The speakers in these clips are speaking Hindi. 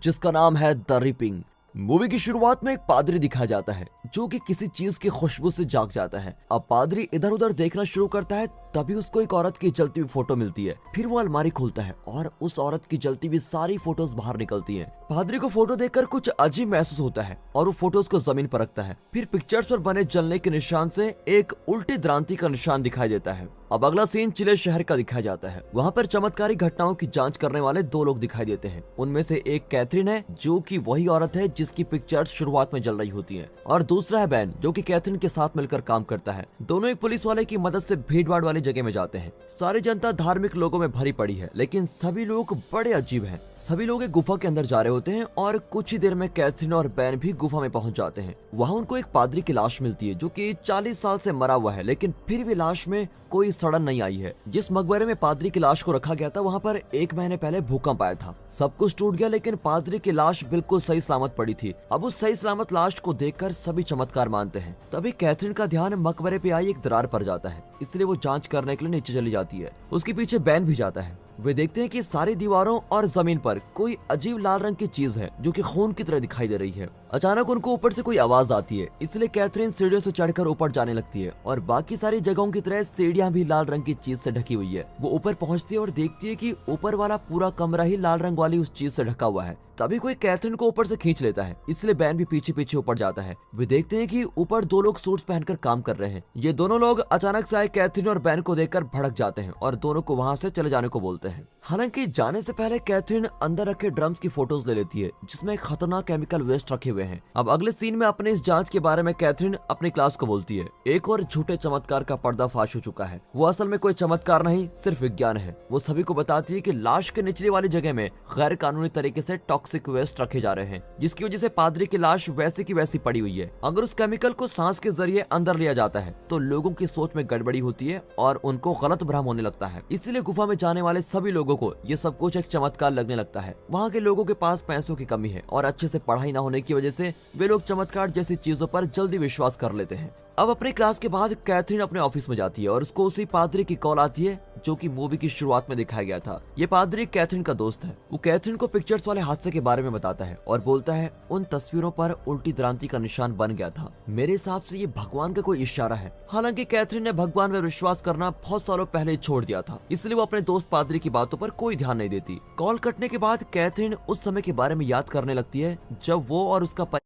जिसका नाम है द रिपिंग। मूवी की शुरुआत में एक पादरी दिखाया जाता है जो कि किसी चीज की खुशबू से जाग जाता है। अब पादरी इधर उधर देखना शुरू करता है, तभी उसको एक औरत की जलती हुई फोटो मिलती है। फिर वो अलमारी खोलता है और उस औरत की जलती हुई सारी फोटोज बाहर निकलती हैं। पादरी को फोटो देखकर कुछ अजीब महसूस होता है और वो फोटोज को जमीन पर रखता है। फिर पिक्चर्स पर बने जलने के निशान से एक उल्टी द्रांति का निशान दिखाई देता है। अब अगला सीन चिले शहर का दिखाया जाता है। वहाँ पर चमत्कारी घटनाओं की जांच करने वाले दो लोग दिखाई देते हैं। उनमें से एक कैथरीन है जो कि वही औरत है जिसकी पिक्चर्स शुरुआत में जल रही होती हैं, और दूसरा है बैन जो कि कैथरीन के साथ मिलकर काम करता है। दोनों एक पुलिस वाले की मदद से भीड़ भाड़ वाली जगह में जाते हैं। सारी जनता धार्मिक लोगों में भरी पड़ी है, लेकिन सभी लोग बड़े अजीब हैं। सभी लोग एक गुफा के अंदर जा रहे होते हैं और कुछ ही देर में कैथरीन और बैन भी गुफा में पहुंच जाते हैं। वहाँ उनको एक पादरी की लाश मिलती है जो कि 40 साल से मरा हुआ है, लेकिन फिर भी लाश में कोई सड़न नहीं आई है। जिस मकबरे में पादरी की लाश को रखा गया था वहाँ पर 1 महीने पहले भूकंप आया था। सब कुछ टूट गया, लेकिन पादरी की लाश बिल्कुल सही सलामत पड़ी थी। अब उस सही सलामत लाश को देखकर सभी चमत्कार मानते हैं। तभी कैथरीन का ध्यान मकबरे पे आई एक दरार पर जाता है, इसलिए वो जांच करने के लिए नीचे चली जाती है। उसके पीछे बैन भी जाता है। वे देखते हैं कि सारी दीवारों और जमीन पर कोई अजीब लाल रंग की चीज है जो कि खून की तरह दिखाई दे रही है। अचानक उनको ऊपर से कोई आवाज आती है, इसलिए कैथरीन सीढ़ियों से चढ़कर ऊपर जाने लगती है और बाकी सारी जगहों की तरह सीढ़ियां भी लाल रंग की चीज से ढकी हुई है। वो ऊपर पहुंचती है और देखती है कि ऊपर वाला पूरा कमरा ही लाल रंग वाली उस चीज से ढका हुआ है। तभी कोई कैथरीन को ऊपर से खींच लेता है, इसलिए बैन भी पीछे पीछे ऊपर जाता है। वे देखते हैं कि ऊपर 2 लोग सूट्स पहनकर काम कर रहे हैं। ये दोनों लोग अचानक से आए कैथरीन और बैन को देखकर भड़क जाते हैं और दोनों को वहां से चले जाने को बोलते हैं। हालांकि जाने से पहले कैथरीन अंदर रखे ड्रम्स की फोटोज ले लेती है जिसमें खतरनाक केमिकल वेस्ट रखे हुए हैं। अब अगले सीन में अपने इस जांच के बारे में कैथरीन अपनी क्लास को बोलती है। एक और झूठे चमत्कार का पर्दाफाश हो चुका है। वो असल में कोई चमत्कार नहीं, सिर्फ विज्ञान है। वो सभी को बताती है कि लाश के निचली वाली जगह में गैर कानूनी तरीके से टॉक्सिक वेस्ट रखे जा रहे हैं, जिसकी वजह से पादरी की लाश वैसी की वैसी पड़ी हुई है। अगर उस केमिकल को सांस के जरिए अंदर लिया जाता है तो लोगों की सोच में गड़बड़ी होती है और उनको गलत भ्रम होने लगता है। इसलिए गुफा में जाने वाले सभी लोगों को ये सब कुछ एक चमत्कार लगने लगता है। वहाँ के लोगों के पास पैसों की कमी है और अच्छे से पढ़ाई न होने की वजह से वे लोग चमत्कार जैसी चीजों पर जल्दी विश्वास कर लेते हैं। अब अपनी क्लास के बाद कैथरीन अपने ऑफिस में जाती है और उसको उसी पादरी की कॉल आती है जो कि मूवी की शुरुआत में दिखाया गया था। ये पादरी कैथरीन का दोस्त है। वो कैथरीन को पिक्चर्स वाले हादसे के बारे में बताता है और बोलता है उन तस्वीरों पर उल्टी द्रांति का निशान बन गया था। मेरे हिसाब से ये भगवान का कोई इशारा है। हालांकि कैथरीन ने भगवान में विश्वास करना बहुत सालों पहले छोड़ दिया था, इसलिए वो अपने दोस्त पादरी की बातों पर कोई ध्यान नहीं देती। कॉल कटने के बाद कैथरीन उस समय के बारे में याद करने लगती है जब वो और उसका परिवार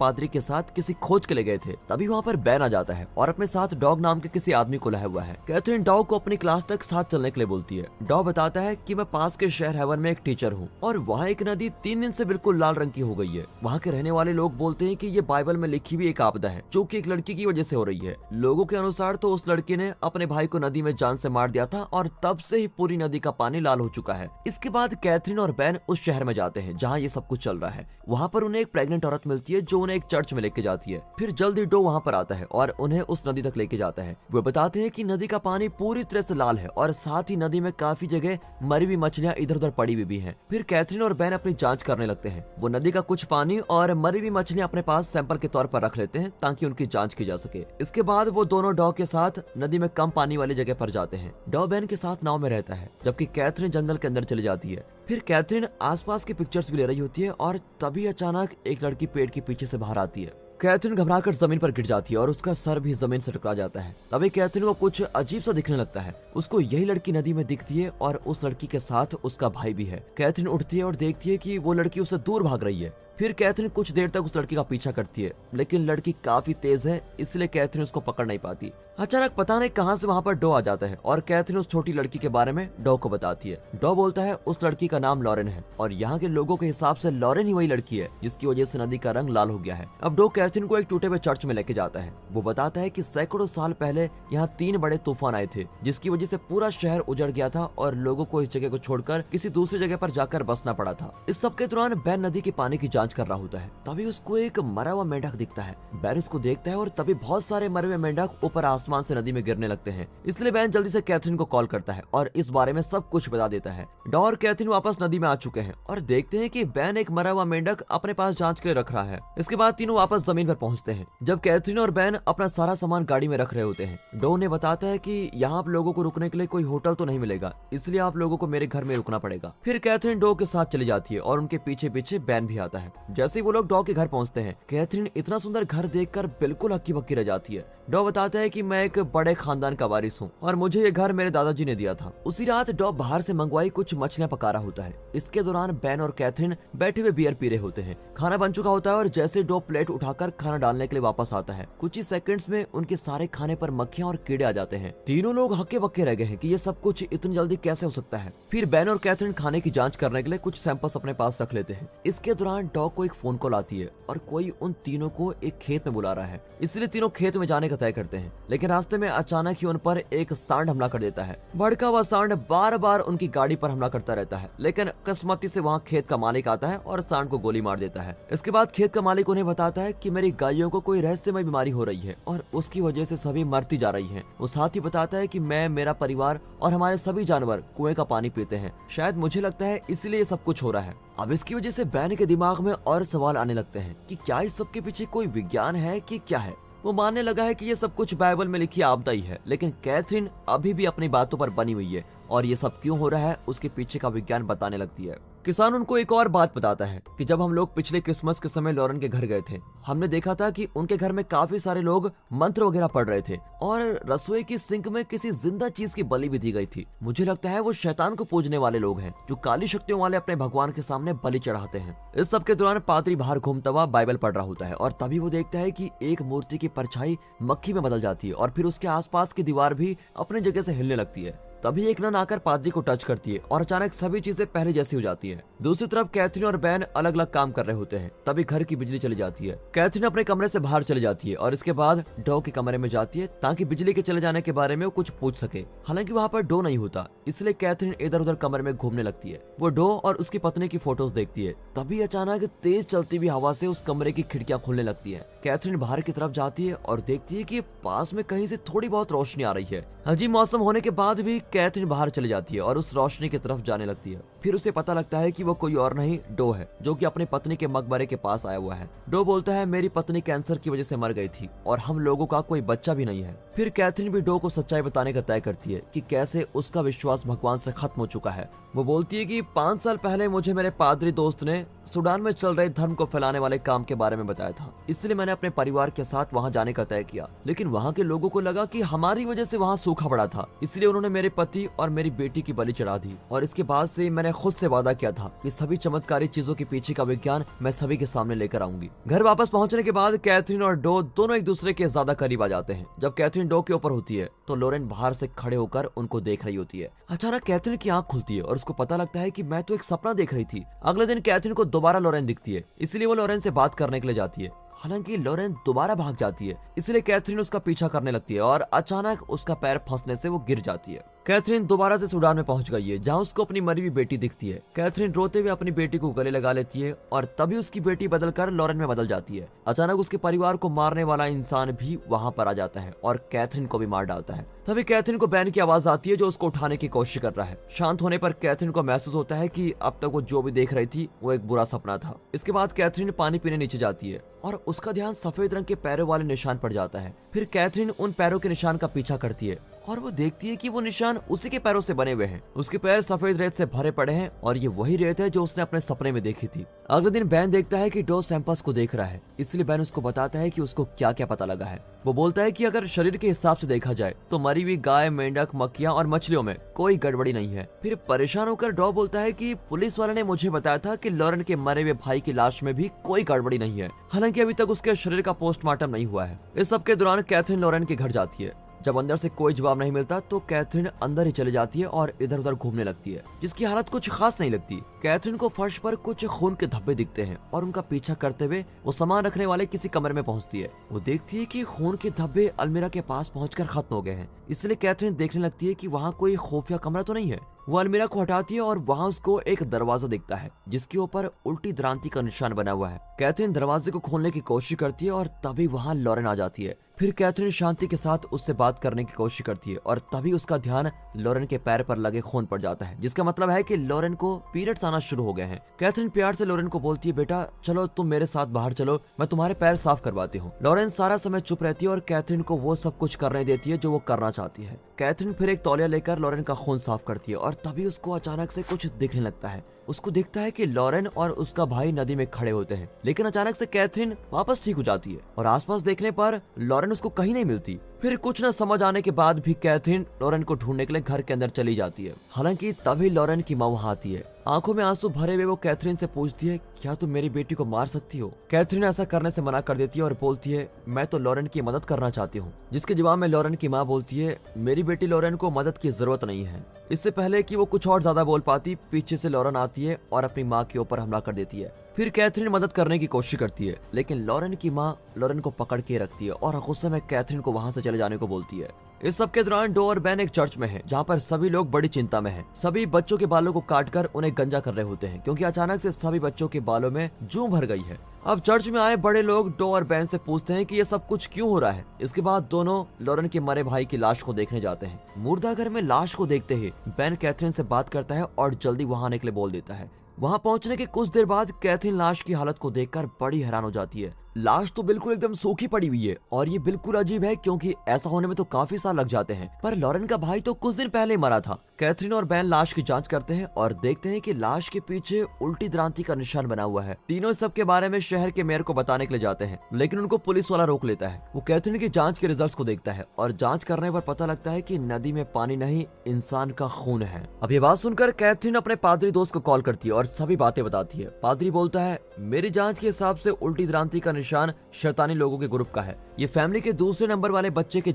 पादरी के साथ किसी खोज के लिए गए थे। तभी वहाँ पर बैन आ जाता है और अपने साथ डॉग नाम के किसी आदमी को लाया हुआ है। कैथरीन डॉग को अपनी क्लास तक साथ चलने के लिए बोलती है। डॉग बताता है कि मैं पास के शहर हेवन में एक टीचर हूँ और वहाँ एक नदी 3 दिन से बिल्कुल लाल रंग की हो गई है। वहाँ के रहने वाले लोग बोलते हैं कि ये बाइबल में लिखी हुई एक आपदा है जो कि एक लड़की की वजह से हो रही है। लोगों के अनुसार तो उस लड़की ने अपने भाई को नदी में जान से मार दिया था और तब से ही पूरी नदी का पानी लाल हो चुका है। इसके बाद कैथरीन और बैन उस शहर में जाते हैं जहाँ ये सब कुछ चल रहा है। वहाँ पर उन्हें एक प्रेग्नेंट औरत मिलती है जो उन्हें एक चर्च में लेके जाती है। फिर जल्दी डो वहाँ पर आता है और उन्हें उस नदी तक लेके जाता है। वे बताते हैं कि नदी का पानी पूरी तरह से लाल है और साथ ही नदी में काफी जगह मरी हुई मछलियाँ इधर उधर पड़ी हुई भी हैं। फिर कैथरीन और बैन अपनी जांच करने लगते हैं। वो नदी का कुछ पानी और मरी हुई मछलियाँ अपने पास सैंपल के तौर पर रख लेते हैं ताकि उनकी जाँच की जा सके। इसके बाद वो दोनों डॉ के साथ नदी में कम पानी वाली जगह पर जाते हैं। डॉ बैन के साथ नाव में रहता है जबकि कैथरीन जंगल के अंदर चली जाती है। फिर कैथरीन आसपास की पिक्चर्स भी ले रही होती है और तभी अचानक एक लड़की पेड़ के पीछे से बाहर आती है। कैथरीन घबराकर जमीन पर गिर जाती है और उसका सर भी जमीन से टकरा जाता है। तभी कैथरीन को कुछ अजीब सा दिखने लगता है। उसको यही लड़की नदी में दिखती है और उस लड़की के साथ उसका भाई भी है। कैथरीन उठती है और देखती है कि वो लड़की उससे दूर भाग रही है। फिर कैथरीन कुछ देर तक उस लड़की का पीछा करती है, लेकिन लड़की काफी तेज है इसलिए कैथरीन उसको पकड़ नहीं पाती। अचानक पता नहीं कहां से वहां पर डो आ जाता है और कैथरीन उस छोटी लड़की के बारे में डो को बताती है। डो बोलता है उस लड़की का नाम लॉरेन है और यहाँ के लोगों के हिसाब से लॉरेन ही वही लड़की है जिसकी वजह से नदी का रंग लाल हो गया है। अब डो कैथरीन को एक टूटे हुए चर्च में लेके जाता है। वो बताता है कि सैकड़ों साल पहले यहाँ 3 बड़े तूफान आए थे जिसकी वजह से पूरा शहर उजड़ गया था और लोगों को इस जगह को छोड़कर किसी दूसरी जगह पर जाकर बसना पड़ा था। इस सब के दौरान बैन नदी के पानी की जांच जांच कर रहा होता है। तभी उसको एक मरा हुआ मेंढक दिखता है। बैन उसको देखता है और तभी बहुत सारे मरे हुए मेंढक ऊपर आसमान से नदी में गिरने लगते हैं। इसलिए बैन जल्दी से कैथरीन को कॉल करता है और इस बारे में सब कुछ बता देता है। डॉ और कैथरीन वापस नदी में आ चुके हैं और देखते हैं कि बैन एक मरा हुआ मेंढक अपने पास जांच के लिए रख रहा है। इसके बाद तीनों वापस जमीन पर पहुंचते हैं। जब कैथरीन और बैन अपना सारा सामान गाड़ी में रख रहे होते हैं, डॉ ने बताता है कि यहाँ आप लोगों को रुकने के लिए कोई होटल तो नहीं मिलेगा, इसलिए आप लोगों को मेरे घर में रुकना पड़ेगा। फिर कैथरीन डॉ के साथ चली जाती है और उनके पीछे पीछे बैन भी आता है। जैसे ही वो लोग डॉ के घर पहुंचते हैं, कैथरीन इतना सुंदर घर देखकर बिल्कुल हक्की बक्की रह जाती है। डॉ बताता है कि मैं एक बड़े खानदान का वारिस हूँ और मुझे ये घर मेरे दादाजी ने दिया था। उसी रात डॉ बाहर से मंगवाई कुछ मछलियां पका रहा होता है। इसके दौरान बैन और कैथरीन बैठे हुए बियर पी रहे होते हैं। खाना बन चुका होता है और जैसे डॉ प्लेट उठाकर खाना डालने के लिए वापस आता है, कुछ ही सेकंड्स में उनके सारे खाने पर मक्खियां और कीड़े आ जाते हैं। तीनों लोग हक्के बक्के रह गए हैं कि ये सब कुछ इतनी जल्दी कैसे हो सकता है। फिर बैन और कैथरीन खाने की जांच करने के लिए कुछ सैंपल्स अपने पास रख लेते हैं। इसके दौरान डॉ को एक फोन कॉल आती है और कोई उन तीनों को एक खेत में बुला रहा है, इसलिए तीनों खेत में जाने का तय करते हैं। लेकिन रास्ते में अचानक ही उन पर एक सांड हमला कर देता है। भड़का हुआ सांड बार बार उनकी गाड़ी पर हमला करता रहता है, लेकिन किस्मती से वहाँ खेत का मालिक आता है और सांड को गोली मार देता है। इसके बाद खेत का मालिक उन्हें बताता है कि मेरी गायों को कोई रहस्यमय बीमारी हो रही है और उसकी वजह से सभी मरती जा रही हैं। वो साथ ही बताता है कि मैं, मेरा परिवार और हमारे सभी जानवर कुएं का पानी पीते हैं। शायद मुझे लगता है इसलिए ये सब कुछ हो रहा है। अब इसकी वजह से बैन के दिमाग में और सवाल आने लगते हैं कि क्या इस सब के पीछे कोई विज्ञान है कि क्या है। वो मानने लगा है कि ये सब कुछ बाइबल में लिखी आपदा ही है, लेकिन कैथरीन अभी भी अपनी बातों पर बनी हुई है और ये सब क्यों हो रहा है उसके पीछे का विज्ञान बताने लगती है। किसान उनको एक और बात बताता है कि जब हम लोग पिछले क्रिसमस के समय लॉरेन के घर गए थे, हमने देखा था कि उनके घर में काफी सारे लोग मंत्र वगैरह पढ़ रहे थे और रसोई की सिंक में किसी जिंदा चीज की बलि भी दी गई थी। मुझे लगता है वो शैतान को पूजने वाले लोग हैं जो काली शक्तियों वाले अपने भगवान के सामने बलि चढ़ाते हैं। इस सब के दौरान पादरी बाहर घूमता हुआ बाइबल पढ़ रहा होता है और तभी वो देखता है कि एक मूर्ति की परछाई मक्खी में बदल जाती है और फिर उसके आसपास की दीवार भी अपनी जगह से हिलने लगती है। तभी एक नन आकर पादरी को टच करती है और अचानक सभी चीजें पहले जैसी हो जाती है। दूसरी तरफ कैथरीन और बैन अलग अलग काम कर रहे होते हैं। तभी घर की बिजली चली जाती है। कैथरीन अपने कमरे से बाहर चली जाती है और इसके बाद डॉ के कमरे में जाती है ताकि बिजली के चले जाने के बारे में वो कुछ पूछ सके। हालांकि वहाँ पर डॉ नहीं होता, इसलिए कैथरीन इधर उधर कमरे में घूमने लगती है। वो डॉ और उसकी पत्नी की फोटोज देखती है। तभी अचानक तेज चलती हुई हवा से उस कमरे की खिड़कियां खुलने लगती है। कैथरीन बाहर की तरफ जाती है और देखती है कि पास में कहीं से थोड़ी बहुत रोशनी आ रही है। अजीब मौसम होने के बाद भी कैथरीन बाहर चली जाती है और उस रोशनी की तरफ जाने लगती है। फिर उसे पता लगता है कि वो कोई और नहीं डॉ है, जो कि अपनी पत्नी के मकबरे के पास आया हुआ है। डॉ बोलता है मेरी पत्नी कैंसर की वजह से मर गई थी और हम लोगों का कोई बच्चा भी नहीं है। फिर कैथरीन भी डॉ को सच्चाई बताने का तय करती है कि कैसे उसका विश्वास भगवान से खत्म हो चुका है। वो बोलती है कि 5 साल पहले मुझे मेरे पादरी दोस्त ने सूडान में चल रहे धर्म को फैलाने वाले काम के बारे में बताया था, इसलिए मैंने अपने परिवार के साथ वहाँ जाने का तय किया। लेकिन वहाँ के लोगों को लगा कि हमारी वजह से वहाँ सूखा पड़ा था, इसलिए उन्होंने मेरे पति और मेरी बेटी की बलि चढ़ा दी। और इसके बाद से मैंने खुद से वादा किया था कि सभी चमत्कारी चीजों के पीछे का विज्ञान मैं सभी के सामने लेकर आऊंगी। घर वापस पहुंचने के बाद कैथरीन और डॉ दोनों एक दूसरे के ज्यादा करीब आ जाते हैं। जब कैथरीन डॉ के ऊपर होती है तो लॉरेन बाहर से खड़े होकर उनको देख रही होती है। अचानक कैथरीन की आंख खुलती है और उसको पता लगता है कि मैं तो एक सपना देख रही थी। अगले दिन कैथरीन को दोबारा लॉरेन दिखती है, इसलिए वो लॉरेन से बात करने के लिए जाती है। हालांकि लॉरेन दोबारा भाग जाती है, इसलिए कैथरीन उसका पीछा करने लगती है और अचानक उसका पैर फंसने से वो गिर जाती है। कैथरीन दोबारा से सूडान में पहुंच गई है, जहां उसको अपनी मरी हुई बेटी दिखती है। कैथरीन रोते हुए अपनी बेटी को गले लगा लेती है और तभी उसकी बेटी बदलकर लॉरेन में बदल जाती है। अचानक उसके परिवार को मारने वाला इंसान भी वहां पर आ जाता है और कैथरीन को भी मार डालता है। तभी कैथरीन को बैन की आवाज आती है जो उसको उठाने की कोशिश कर रहा है। शांत होने पर कैथरीन को महसूस होता है कि अब तक वो जो भी देख रही थी वो एक बुरा सपना था। इसके बाद कैथरीन पानी पीने नीचे जाती है और उसका ध्यान सफेद रंग के पैरों वाले निशान पर जाता है। फिर कैथरीन उन पैरों के निशान का पीछा करती है और वो देखती है कि वो निशान उसी के पैरों से बने हुए हैं। उसके पैर सफेद रेत से भरे पड़े हैं और ये वही रेत है जो उसने अपने सपने में देखी थी। अगले दिन बैन देखता है कि डॉ सैंपल्स को देख रहा है, इसलिए बैन उसको बताता है कि उसको क्या क्या पता लगा है। वो बोलता है कि अगर शरीर के हिसाब से देखा जाए तो मरी हुई गाय, मेंढक, मक्खियां और मछलियों में कोई गड़बड़ी नहीं है। फिर परेशान होकर डॉ बोलता है कि पुलिस वाले ने मुझे बताया था कि लॉरेन के मरे हुए भाई की लाश में भी कोई गड़बड़ी नहीं है, हालांकि अभी तक उसके शरीर का पोस्टमार्टम नहीं हुआ है। इस सब के दौरान कैथरीन लॉरेन के घर जाती है। जब अंदर से कोई जवाब नहीं मिलता तो कैथरीन अंदर ही चली जाती है और इधर उधर घूमने लगती है, जिसकी हालत कुछ खास नहीं लगती। कैथरीन को फर्श पर कुछ खून के धब्बे दिखते हैं और उनका पीछा करते हुए वो सामान रखने वाले किसी कमरे में पहुंचती है। वो देखती है कि खून के धब्बे अलमीरा के पास पहुंचकर खत्म हो गए हैं, इसलिए कैथरीन देखने लगती है कि वहाँ कोई खुफिया कमरा तो नहीं है। वो अलमीरा को हटाती है और वहाँ उसको एक दरवाजा दिखता है जिसके ऊपर उल्टी द्रांति का निशान बना हुआ है। कैथरीन दरवाजे को खोलने की कोशिश करती है और तभी वहाँ लॉरेन आ जाती है। फिर कैथरीन शांति के साथ उससे बात करने की कोशिश करती है और तभी उसका ध्यान लॉरेन के पैर पर लगे खून पर जाता है, जिसका मतलब है कि लॉरेन को पीरियड्स आना शुरू हो गए हैं। कैथरीन प्यार से लॉरेन को बोलती है, बेटा चलो तुम मेरे साथ बाहर चलो, मैं तुम्हारे पैर साफ करवाती हूँ। लॉरेन सारा समय चुप रहती है और कैथरीन को वो सब कुछ करने देती है जो वो करना चाहती है। कैथरीन फिर एक तौलिया लेकर लॉरेन का खून साफ करती है और तभी उसको अचानक से कुछ दिखने लगता है। उसको दिखता है कि लॉरेन और उसका भाई नदी में खड़े होते हैं, लेकिन अचानक से कैथरीन वापस ठीक हो जाती है और आसपास देखने पर लॉरेन उसको कहीं नहीं मिलती। फिर कुछ न समझ आने के बाद भी कैथरीन लॉरेन को ढूंढने के लिए घर के अंदर चली जाती है। हालांकि तभी लॉरेन की माँ वहाँ आती है। आंखों में आंसू भरे हुए वो कैथरीन से पूछती है, क्या तुम मेरी बेटी को मार सकती हो? कैथरीन ऐसा करने से मना कर देती है और बोलती है, मैं तो लॉरेन की मदद करना चाहती हूँ। जिसके जवाब में लॉरेन की माँ बोलती है, मेरी बेटी लॉरेन को मदद की जरूरत नहीं है। इससे पहले कि वो कुछ और ज्यादा बोल पाती, पीछे से लॉरेन आती है और अपनी माँ के ऊपर हमला कर देती है। फिर कैथरीन मदद करने की कोशिश करती है, लेकिन लॉरेन की माँ लॉरेन को पकड़ के रखती है और गुस्से में कैथरीन को वहाँ से चले जाने को बोलती है। इस सब के दौरान डो और बैन एक चर्च में है जहाँ पर सभी लोग बड़ी चिंता में हैं। सभी बच्चों के बालों को काटकर उन्हें गंजा कर रहे होते हैं क्योंकि अचानक से सभी बच्चों के बालों में जूं भर गई है। अब चर्च में आए बड़े लोग डो और बैन से पूछते हैं कि ये सब कुछ क्यों हो रहा है। इसके बाद दोनों लॉरेन के मरे भाई की लाश को देखने जाते हैं। मुर्दाघर में लाश को देखते ही बैन कैथरीन से बात करता है और जल्दी वहाँ आने के लिए बोल देता है। वहाँ पहुंचने के कुछ देर बाद कैथरीन लाश की हालत को देखकर बड़ी हैरान हो जाती है। लाश तो बिल्कुल एकदम सूखी पड़ी हुई है और ये बिल्कुल अजीब है क्योंकि ऐसा होने में तो काफी साल लग जाते हैं, पर लॉरेन का भाई तो कुछ दिन पहले ही मरा था। कैथरीन और बैन लाश की जांच करते हैं और देखते हैं कि लाश के पीछे उल्टी द्रांति का निशान बना हुआ है। तीनों सब के बारे में शहर के मेयर को बताने के लिए जाते हैं, लेकिन उनको पुलिस वाला रोक लेता है। वो कैथरीन की जांच के रिजल्ट्स को देखता है और जांच करने पर पता लगता है कि नदी में पानी नहीं, इंसान का खून है। अब ये बात सुनकर कैथरीन अपने पादरी दोस्त को कॉल करती है और सभी बातें बताती है। पादरी बोलता है, मेरी जांच के हिसाब से उल्टी द्रांति का निशान शैतानी लोगों के ग्रुप का है। ये फैमिली के दूसरे नंबर वाले बच्चे के